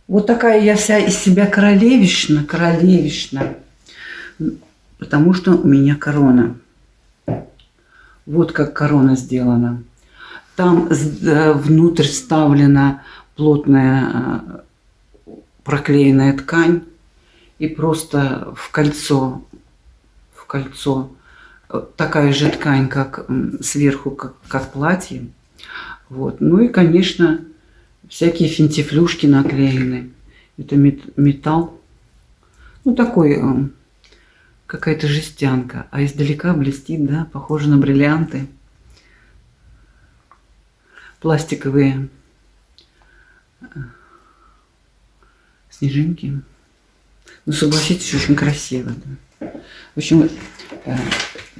Вот такая я вся из себя королевишна, королевишна, потому что у меня корона. Вот как корона сделана. Там внутрь вставлена плотная проклеенная ткань и просто в кольцо такая же ткань, как сверху, как платье. Вот. Ну и, конечно, всякие финтифлюшки наклеены. Это металл. Ну, такой, какая-то жестянка. А издалека блестит, да, похоже на бриллианты. Пластиковые снежинки. Ну, согласитесь, очень красиво. Да. В общем,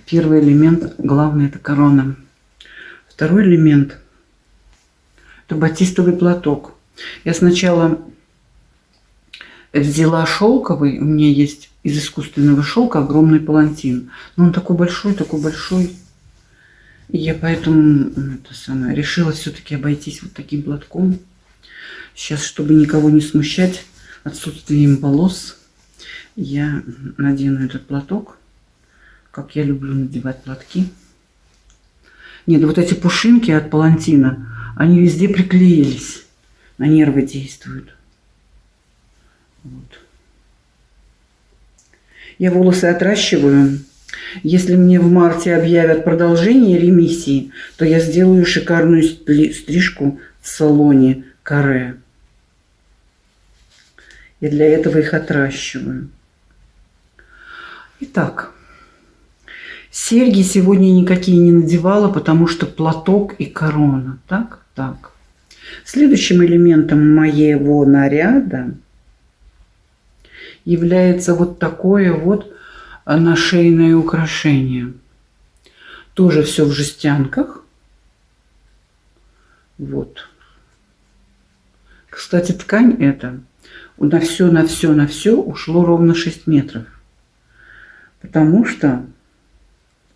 первый элемент, главное, это корона. Второй элемент – это батистовый платок. Я сначала взяла шелковый, у меня есть из искусственного шелка огромный палантин. Но он такой большой, такой большой. И я поэтому решила все-таки обойтись вот таким платком. Сейчас, чтобы никого не смущать отсутствием волос, я надену этот платок, как я люблю надевать платки. Нет, вот эти пушинки от палантина, они везде приклеились, на нервы действуют. Вот. Я волосы отращиваю. Если мне в марте объявят продолжение ремиссии, то я сделаю шикарную стрижку в салоне Каре. И для этого их отращиваю. Итак, серьги сегодня никакие не надевала, потому что платок и корона. Так. Следующим элементом моего наряда является вот такое вот нашейное украшение. Тоже все в жестянках. Вот. Кстати, ткань эта на все ушло ровно 6 метров. Потому что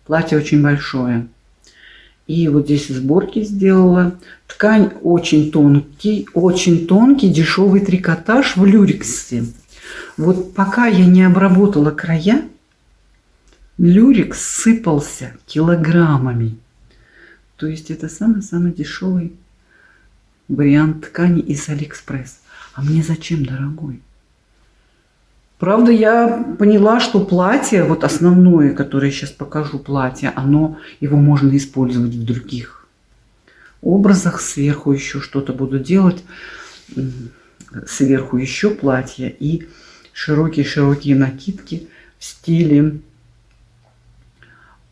платье очень большое. И вот здесь сборки сделала. Ткань очень тонкий дешевый трикотаж в люрексе. Вот пока я не обработала края, люрекс сыпался килограммами. То есть это самый-самый дешевый вариант ткани из Алиэкспресс. А мне зачем, дорогой? Правда, я поняла, что платье, вот основное, которое я сейчас покажу, платье, его можно использовать в других образах. Сверху еще что-то буду делать. Сверху еще платье и широкие накидки в стиле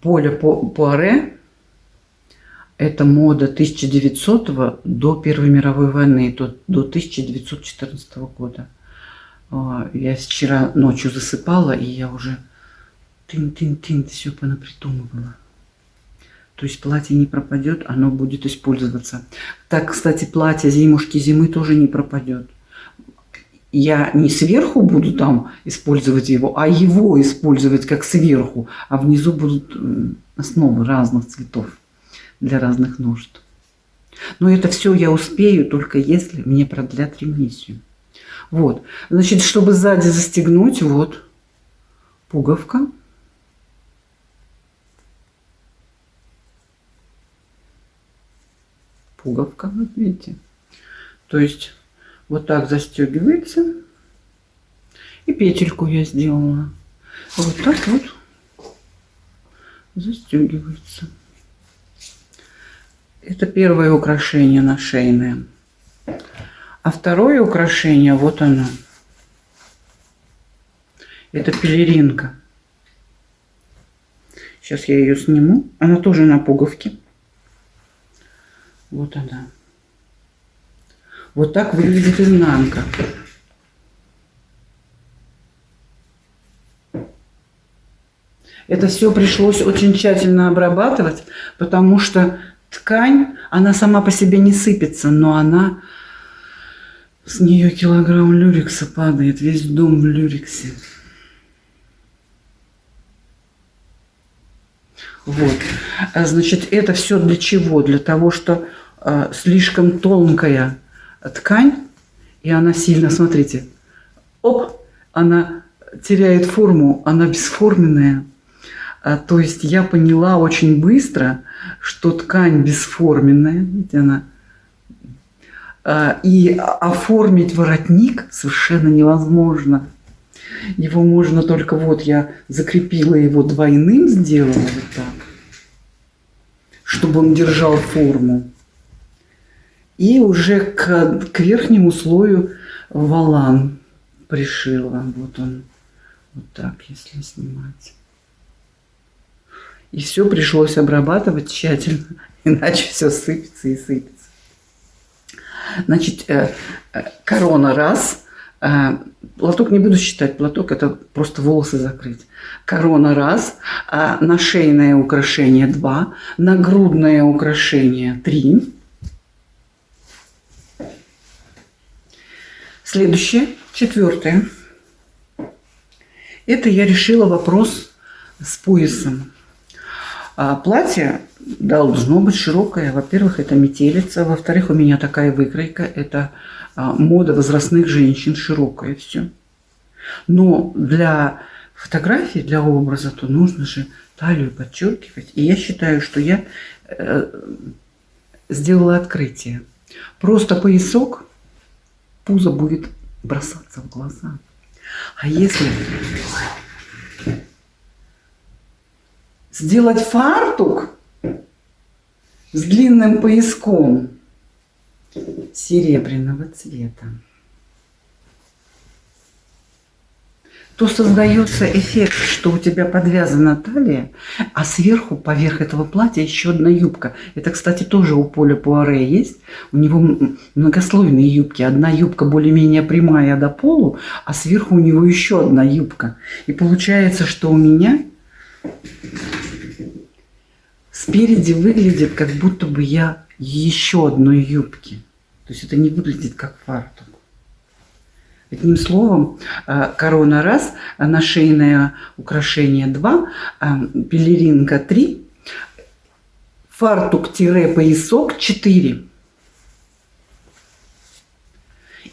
Поля Пуаре. Это мода 1900 до Первой мировой войны, до 1914 года. Я вчера ночью засыпала, и я уже тын-тын-тын все понапридумывала. То есть платье не пропадет, оно будет использоваться. Так, кстати, платье зимушки зимы тоже не пропадет. Я не сверху буду там использовать его, а его использовать как сверху. А внизу будут основы разных цветов для разных нужд. Но это все я успею, только если мне продлят ремиссию. Вот. Значит, чтобы сзади застегнуть, вот пуговка. Пуговка, вот видите. То есть вот так застегивается. И петельку я сделала. Вот так вот застегивается. Это первое украшение нашейное. А второе украшение, вот оно. Это пелеринка. Сейчас я ее сниму. Она тоже на пуговке. Вот она. Вот так выглядит изнанка. Это все пришлось очень тщательно обрабатывать, потому что ткань, она сама по себе не сыпется, но с нее килограмм люрекса падает, весь дом в люрексе. Вот. Значит, это все для чего? Для того, что слишком тонкая ткань, и И она сильно, смотрите, оп, она теряет форму, она бесформенная. То есть я поняла очень быстро, что ткань бесформенная, видите, она, и оформить воротник совершенно невозможно. Его можно только, вот я закрепила его двойным, сделала вот так, чтобы он держал форму. И уже к верхнему слою волан пришила. Вот он, вот так, если снимать. И все пришлось обрабатывать тщательно, иначе все сыпется и сыпется. Значит, корона раз. Платок не буду считать, платок это просто волосы закрыть. Корона раз, нашейное украшение 2, нагрудное украшение 3. Следующее, 4. Это я решила вопрос с поясом. Платье должно быть широкое. Во-первых, это метелица. Во-вторых, у меня такая выкройка. Это мода возрастных женщин, широкое все. Но для фотографии, для образа, то нужно же талию подчеркивать. И я считаю, что я сделала открытие. Просто поясок, пузо будет бросаться в глаза. А если сделать фартук с длинным пояском серебряного цвета, то создается эффект, что у тебя подвязана талия, а сверху, поверх этого платья, еще одна юбка. Это, кстати, тоже у Поля Пуаре есть. У него многослойные юбки. Одна юбка более-менее прямая до полу, а сверху у него еще одна юбка. И получается, что у меня спереди выглядит, как будто бы я еще одной юбки. То есть это не выглядит как фартук. Одним словом, корона раз, нашейное украшение 2, пелеринка 3, фартук-поясок 4.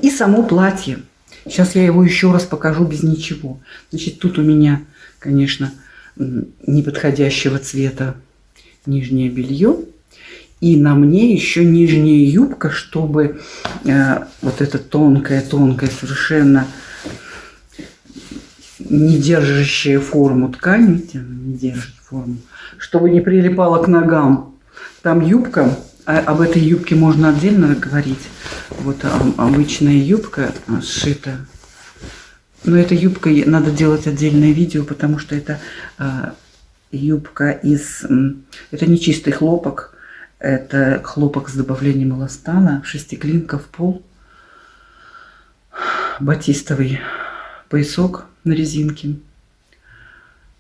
И само платье. Сейчас я его еще раз покажу без ничего. Значит, тут у меня, конечно, неподходящего цвета нижнее белье. И на мне еще нижняя юбка, чтобы вот эта тонкая, совершенно не держащая форму ткань, видите, не держит форму, чтобы не прилипала к ногам. Там юбка, об этой юбке можно отдельно говорить. Вот обычная юбка сшита. Но этой юбкой надо делать отдельное видео, потому что это юбка из... Это не чистый хлопок. Это хлопок с добавлением эластана, шестиклинка в пол, батистовый поясок на резинке.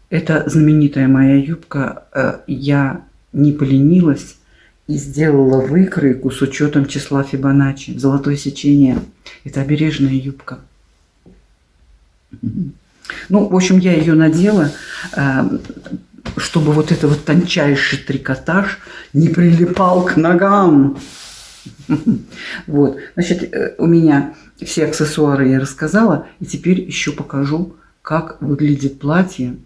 Это знаменитая моя юбка. Я не поленилась и сделала выкройку с учетом числа Фибоначчи. Золотое сечение. Это обережная юбка. Ну, в общем, я ее надела, чтобы вот этот вот тончайший трикотаж не прилипал к ногам. Вот. Значит, у меня все аксессуары я рассказала. И теперь еще покажу, как выглядит платье.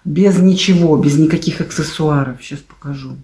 Без ничего, без никаких аксессуаров. Сейчас покажу.